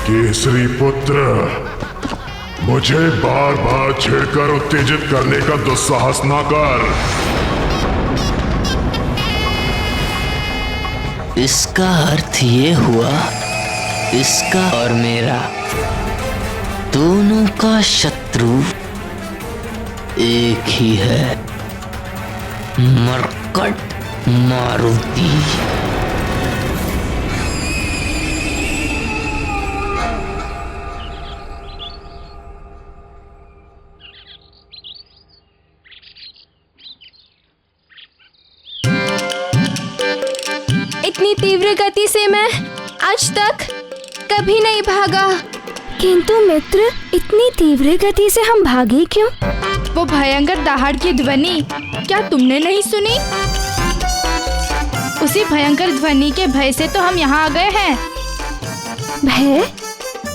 केसरी पुत्र, मुझे बार बार छेड़कर उत्तेजित करने का दुस्साहस ना कर। इसका अर्थ ये हुआ, इसका और मेरा दोनों का शत्रु एक ही है, मरकट मारुति। इतनी तीव्र गति से मैं आज तक कभी नहीं भागा। किंतु मित्र, इतनी तीव्र गति से हम भागे क्यों? वो भयंकर दहाड़ की ध्वनि क्या तुमने नहीं सुनी? उसी भयंकर ध्वनि के भय से तो हम यहाँ आ गए हैं। भय?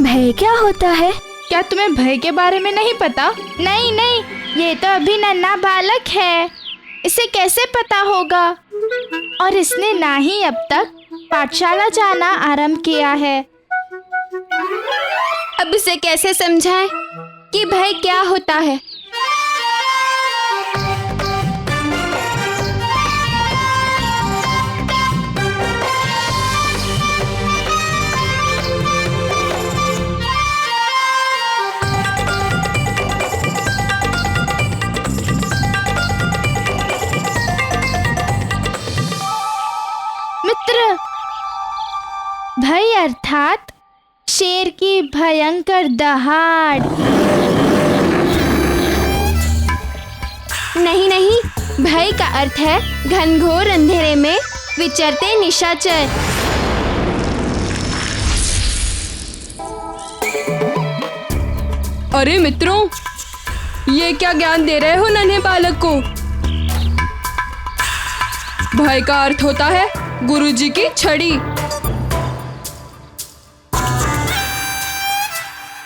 भय क्या होता है? क्या तुम्हें भय के बारे में नहीं पता? नहीं नहीं, ये तो अभी नन्हा बालक है, इसे कैसे पता होगा? और इसने ना ही अब तक पाठशाला जाना आरंभ किया है। अब इसे कैसे समझाएं कि भय क्या होता है? मित्र, भय अर्थात शेर की भयंकर दहाड़। नहीं नहीं, भय का अर्थ है घनघोर अंधेरे में विचरते निशाचर। अरे मित्रों, ये क्या ज्ञान दे रहे हो नन्हे बालक को? भय का अर्थ होता है गुरुजी की छड़ी।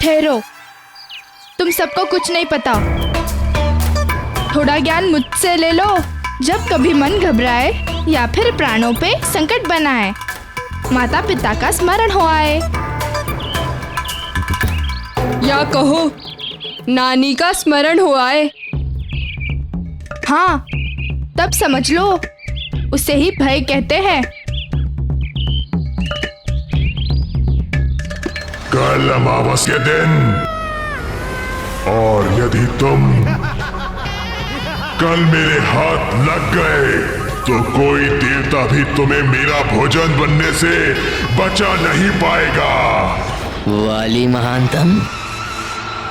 ठहरो, तुम सबको कुछ नहीं पता। थोड़ा ज्ञान मुझसे ले लो। जब कभी मन घबराए या फिर प्राणों पे संकट बनाए, माता पिता का स्मरण हो आए, या कहो नानी का स्मरण हो आए, हाँ तब समझ लो, उसे ही भय कहते हैं। कल अमावस के दिन, और यदि तुम कल मेरे हाथ लग गए तो कोई देवता भी तुम्हें मेरा भोजन बनने से बचा नहीं पाएगा। वाली महानतम,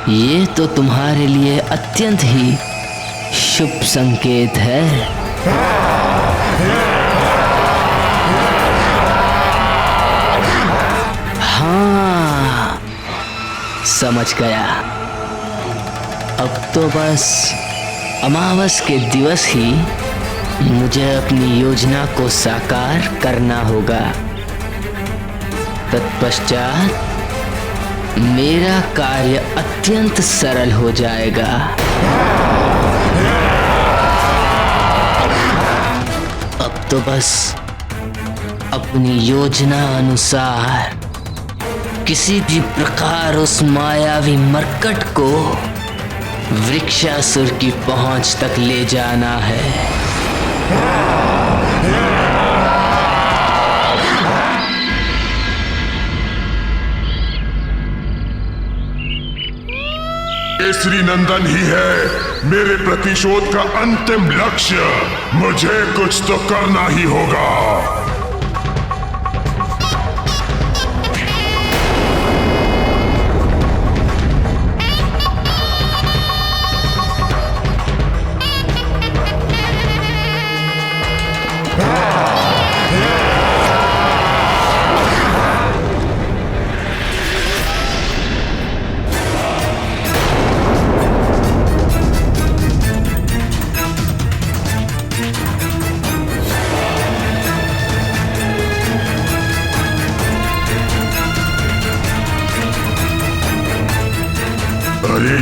ये तो तुम्हारे लिए अत्यंत ही शुभ संकेत है। हाँ, समझ गया। अब तो बस अमावस के दिवस ही मुझे अपनी योजना को साकार करना होगा। तत्पश्चात मेरा कार्य अत्यंत सरल हो जाएगा। अब तो बस अपनी योजना अनुसार किसी भी प्रकार उस मायावी मरकट को वृक्षासुर की पहुंच तक ले जाना है। केसरी नंदन ही है मेरे प्रतिशोध का अंतिम लक्ष्य। मुझे कुछ तो करना ही होगा। अरे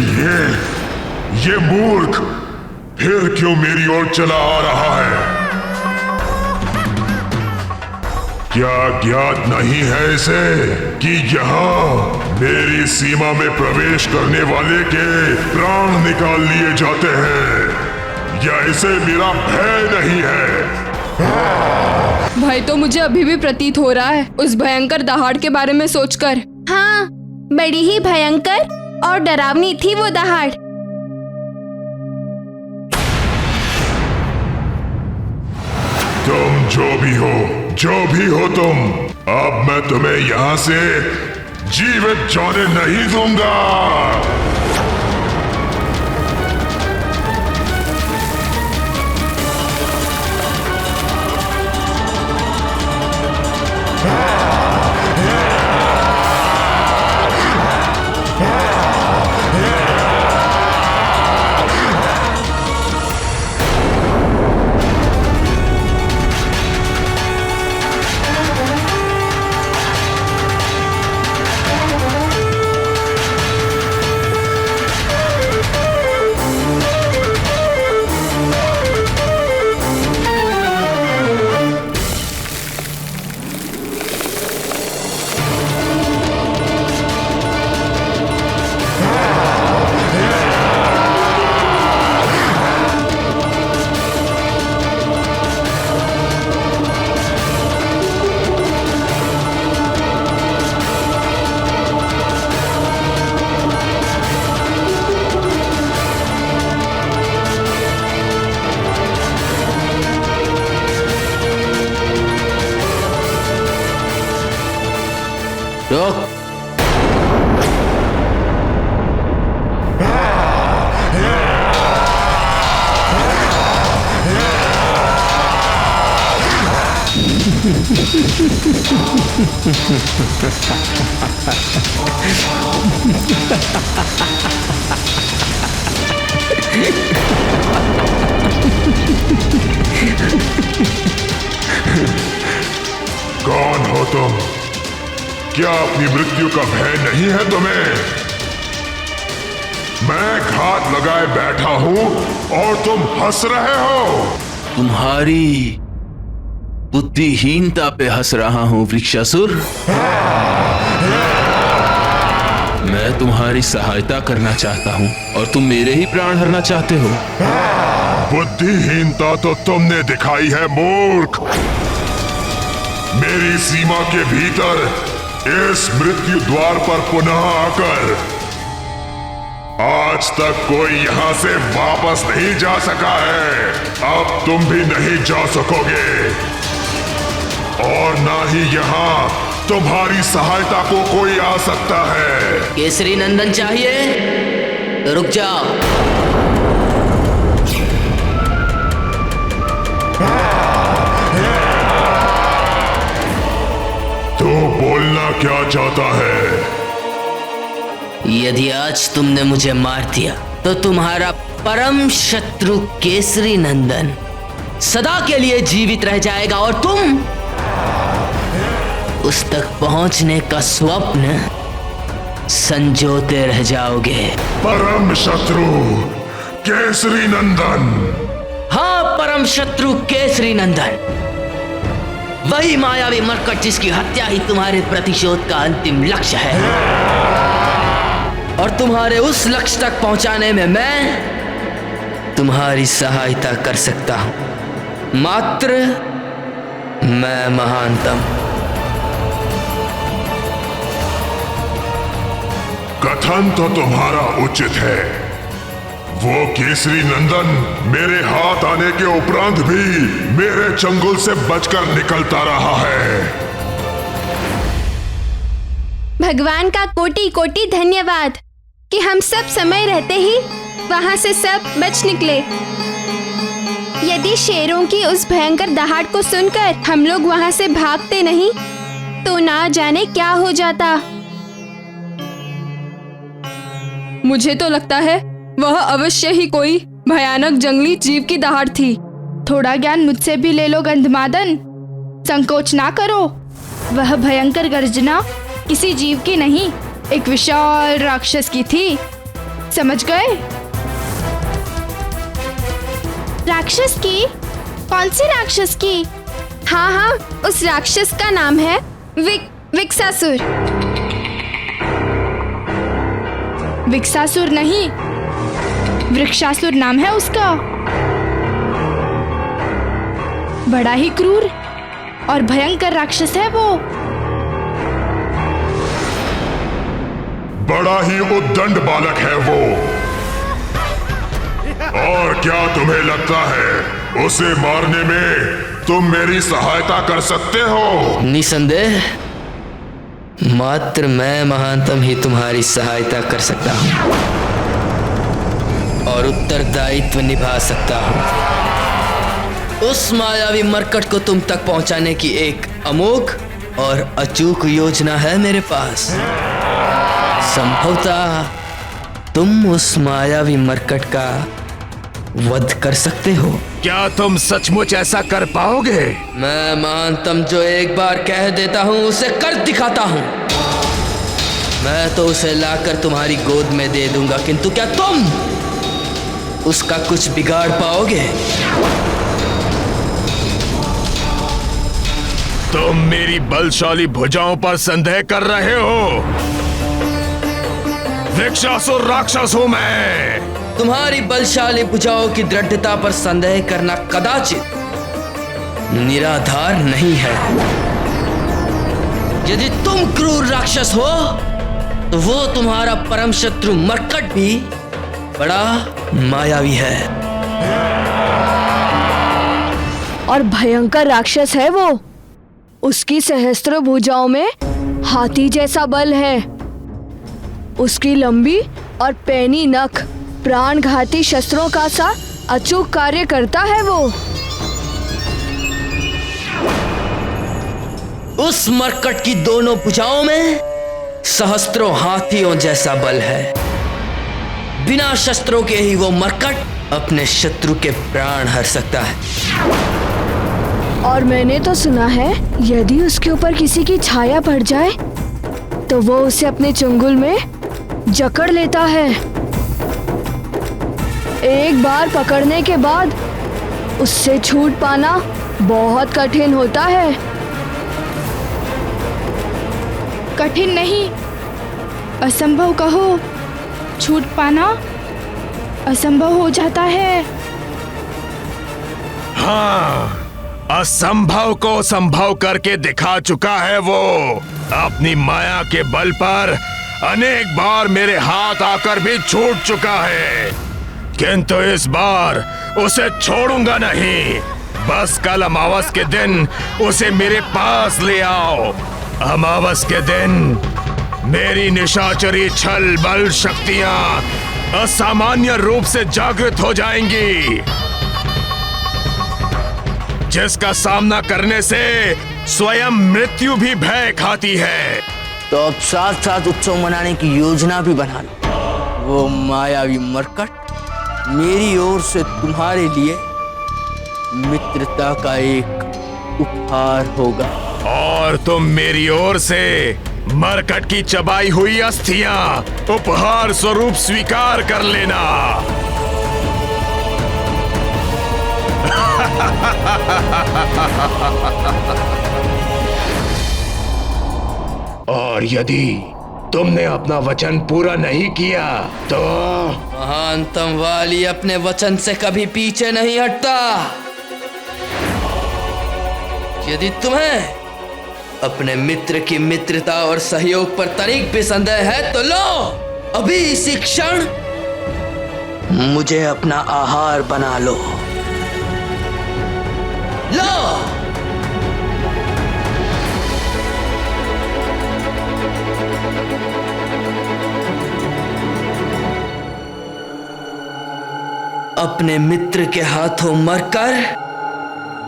ये मूर्ख फिर क्यों मेरी ओर चला आ रहा है? क्या ज्ञात नहीं है इसे कि यहाँ मेरी सीमा में प्रवेश करने वाले के प्राण निकाल लिए जाते हैं? या इसे मेरा भय नहीं है? भय तो मुझे अभी भी प्रतीत हो रहा है उस भयंकर दहाड़ के बारे में सोचकर। हाँ, बड़ी ही भयंकर और डरावनी थी वो दहाड़। तुम जो भी हो तुम, अब मैं तुम्हें यहाँ से जीवित जाने नहीं दूंगा। रोक। कौन हो तुम? क्या अपनी मृत्यु का भय नहीं है तुम्हें? मैं घात लगाए बैठा हूं और तुम हंस रहे हो। तुम्हारी बुद्धिहीनता पे हंस रहा हूं वृक्षासुर। मैं तुम्हारी सहायता करना चाहता हूं और तुम मेरे ही प्राण हरना चाहते हो। बुद्धिहीनता तो तुमने दिखाई है मूर्ख। मेरी सीमा के भीतर इस मृत्यु द्वार पर पुनः आकर आज तक कोई यहां से वापस नहीं जा सका है। अब तुम भी नहीं जा सकोगे और ना ही यहां तुम्हारी सहायता को कोई आ सकता है। केसरी नंदन चाहिए तो रुक जाओ। तो बोलना क्या चाहता है? यदि आज तुमने मुझे मार दिया तो तुम्हारा परम शत्रु केसरी नंदन सदा के लिए जीवित रह जाएगा और तुम उस तक पहुंचने का स्वप्न संजोते रह जाओगे। परम शत्रु केसरी नंदन। हाँ, परम शत्रु केसरी नंदन, वही मायावी मरकट जिसकी हत्या ही तुम्हारे प्रतिशोध का अंतिम लक्ष्य है। और तुम्हारे उस लक्ष्य तक पहुंचाने में मैं तुम्हारी सहायता कर सकता हूं। मात्र मैं महानतम। कथन तो तुम्हारा उचित है। वो केसरी नंदन मेरे हाथ आने के उपरांत भी मेरे चंगुल से बचकर निकलता रहा है। भगवान का कोटि कोटि धन्यवाद कि हम सब समय रहते ही वहां से सब बच निकले। यदि शेरों की उस भयंकर दहाड़ को सुनकर हम लोग वहां से भागते नहीं तो ना जाने क्या हो जाता। मुझे तो लगता है वह अवश्य ही कोई भयानक जंगली जीव की दहाड़ थी। थोड़ा ज्ञान मुझसे भी ले लो गंधमादन, संकोच ना करो। वह भयंकर गर्जना किसी जीव की नहीं, एक विशाल राक्षस की थी। समझ गए? राक्षस की? कौन सी राक्षस की? हाँ हाँ, उस राक्षस का नाम है विक्सासुर। विक्सासुर नहीं, वृक्षासुर नाम है उसका। बड़ा ही क्रूर और भयंकर राक्षस है वो। बड़ा ही उद्दंड बालक है वो। और क्या तुम्हें लगता है उसे मारने में तुम मेरी सहायता कर सकते हो? निसंदेह मात्र मैं महानतम ही तुम्हारी सहायता कर सकता हूँ और उत्तरदायित्व निभा सकता हूँ। उस मायावी मरकट को तुम तक पहुंचाने की एक अमोघ और अचूक योजना है मेरे पास। संभवतः तुम उस मायावी मरकट का वध कर सकते हो। क्या तुम सचमुच ऐसा कर पाओगे? मैं महानतम जो एक बार कह देता हूँ उसे कर दिखाता हूँ। मैं तो उसे लाकर तुम्हारी गोद में दे दूंगा, किंतु क्या तुम उसका कुछ बिगाड़ पाओगे? तुम मेरी बलशाली भुजाओं पर संदेह कर रहे हो? वृक्षासुर राक्षस हूं मैं। तुम्हारी बलशाली भुजाओं की दृढ़ता पर संदेह करना कदाचित निराधार नहीं है। यदि तुम क्रूर राक्षस हो तो वो तुम्हारा परम शत्रु मरकट भी बड़ा मायावी है और भयंकर राक्षस है वो। उसकी सहस्त्र भुजाओं में हाथी जैसा बल है। उसकी लंबी और पैनी नख प्राणघाती शस्त्रों का सा अचूक कार्य करता है वो। उस मरकट की दोनों भुजाओं में सहस्त्रों हाथियों जैसा बल है। बिना शस्त्रों के ही वो मरकट अपने शत्रु के प्राण हर सकता है। और मैंने तो सुना है यदि उसके ऊपर किसी की छाया पड़ जाए तो वो उसे अपने चंगुल में जकड़ लेता है। एक बार पकड़ने के बाद उससे छूट पाना बहुत कठिन होता है। कठिन नहीं, असंभव कहो। छूट पाना असंभव हो जाता है। हाँ, असंभव को संभव करके दिखा चुका है वो। अपनी माया के बल पर अनेक बार मेरे हाथ आकर भी छूट चुका है, किंतु इस बार उसे छोड़ूंगा नहीं। बस कल अमावस के दिन उसे मेरे पास ले आओ। अमावस के दिन मेरी निशाचरी छल बल शक्तियां असामान्य रूप से जागृत हो जाएंगी, जिसका सामना करने से स्वयं मृत्यु भी भय खाती है। तो अब साथ साथ उत्सव मनाने की योजना भी बना लो। वो मायावी मरकट मेरी ओर से तुम्हारे लिए मित्रता का एक उपहार होगा। और तुम मेरी ओर से मरकट की चबाई हुई अस्थियां उपहार स्वरूप स्वीकार कर लेना। और यदि तुमने अपना वचन पूरा नहीं किया तो महानतम वाली अपने वचन से कभी पीछे नहीं हटता। यदि तुम्हें अपने मित्र की मित्रता और सहयोग पर तनिक भी संदेह है तो लो, अभी इसी क्षण मुझे अपना आहार बना लो। लो, अपने मित्र के हाथों मरकर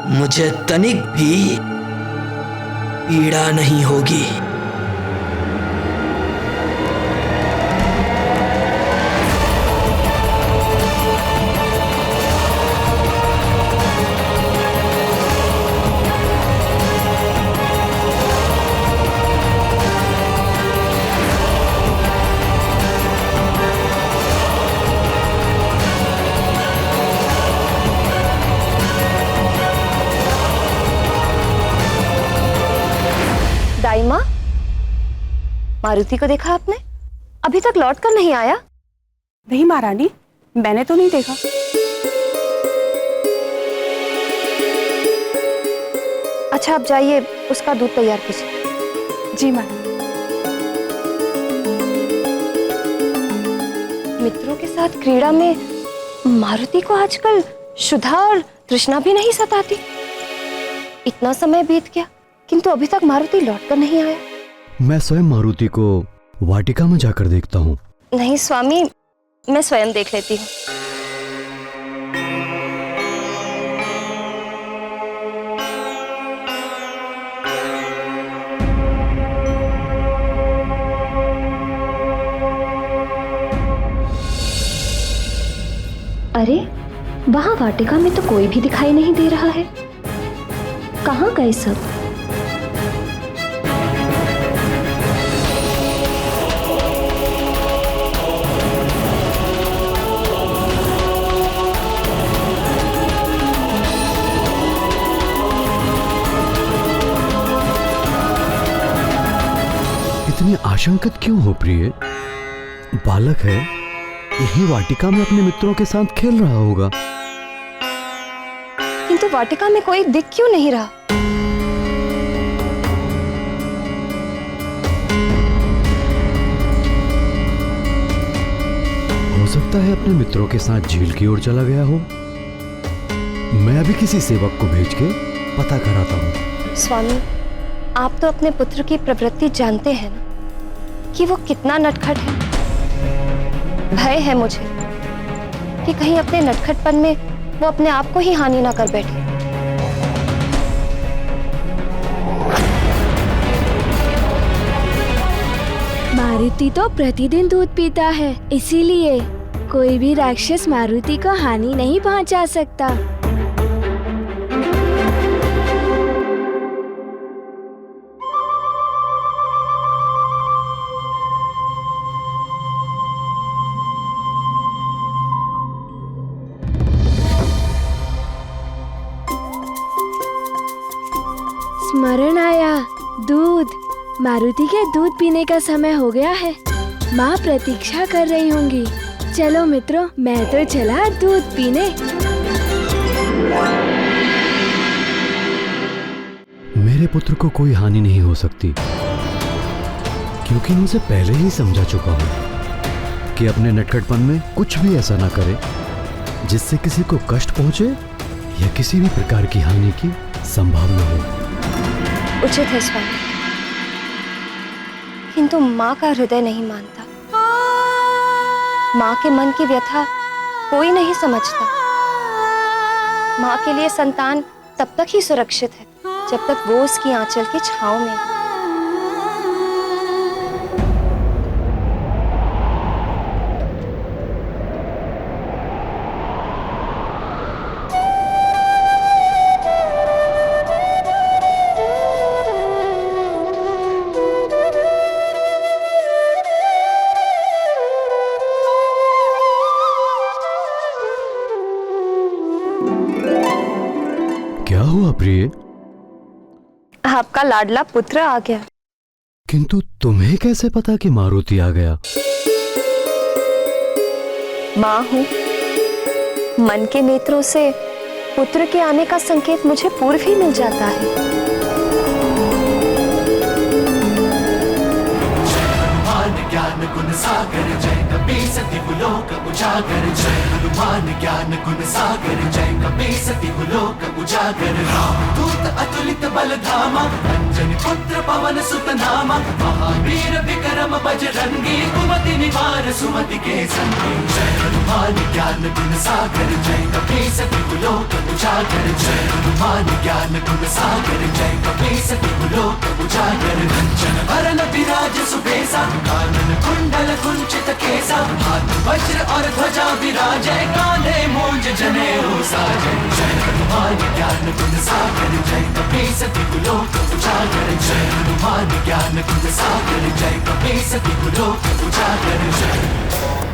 मुझे तनिक भी पीड़ा नहीं होगी। मारुति को देखा आपने? अभी तक लौट कर नहीं आया। नहीं महारानी, मैंने तो नहीं देखा। अच्छा, आप जाइए, उसका दूध तैयार कीजिए। जी महारानी। मित्रों के साथ क्रीड़ा में मारुति को आजकल क्षुधा और तृष्णा भी नहीं सताती। इतना समय बीत गया किंतु अभी तक मारुति लौट कर नहीं आया। मैं स्वयं मारुति को वाटिका में जाकर देखता हूँ। नहीं स्वामी, मैं स्वयं देख लेती हूँ। अरे, वहां वाटिका में तो कोई भी दिखाई नहीं दे रहा है। कहाँ गए सब? इतनी आशंकित क्यों हो प्रिय? बालक है, यही वाटिका में अपने मित्रों के साथ खेल रहा होगा। किंतु वाटिका में कोई दिख क्यों नहीं रहा? हो सकता है अपने मित्रों के साथ झील की ओर चला गया हो। मैं अभी किसी सेवक को भेज के पता कराता हूँ। स्वामी, आप तो अपने पुत्र की प्रवृत्ति जानते हैं ना, कि वो कितना नटखट है। भय है मुझे कि कहीं अपने नटखटपन में वो अपने आप को ही हानि ना कर बैठे। मारुति तो प्रतिदिन दूध पीता है, इसीलिए कोई भी राक्षस मारुति को हानि नहीं पहुंचा सकता। स्मरण आया, दूध। मारुति के दूध पीने का समय हो गया है। माँ प्रतीक्षा कर रही होंगी। चलो मित्रों, मैं तो चला दूध पीने। मेरे पुत्र को कोई हानि नहीं हो सकती, क्योंकि मैं उसे पहले ही समझा चुका हूँ कि अपने नटखटपन में कुछ भी ऐसा ना करे जिससे किसी को कष्ट पहुंचे या किसी भी प्रकार की हानि की संभावना हो। उचित है स्वामी, किंतु माँ का हृदय नहीं मानता। माँ के मन की व्यथा कोई नहीं समझता। माँ के लिए संतान तब तक ही सुरक्षित है जब तक वो उसकी आंचल की छांव में है। क्या हुआ प्रिय? आपका लाडला पुत्र आ गया। किंतु तुम्हें कैसे पता कि मारुति आ गया? माँ हूँ, मन के नेत्रों से पुत्र के आने का संकेत मुझे पूर्व ही मिल जाता है। ज्ञान गुण सागर जय कपीस दिवलोक उजागर, जय हनुमान ज्ञान गुण सागर जय कपीस दिवलोक उजागर। रामदूत अतुलित बल धामा, अंजनी पुत्र पवन सुत नामा, महावीर विक्रम बजरंगी, कुमति निवार सुमति के संगी। जय हनुमान ज्ञान गुण सागर जय कपीस दिवलोक उजागर, जय हनुमान ज्ञान गुण सागर जय कपीस दिवलोक उजागर। कंचन वरन विराज सुबेसा, कानन कुंडल कुंचित केसा, हाथ वज्र और ध्वजा विराजय, कांधे मूंज जनेऊ साजय। जय हनुमान ज्ञान गुण सागर जय कपीस दिवलोक उजागर, जय हनुमान ज्ञान गुण सागर जय कपीस दिवलोक उजागर। जय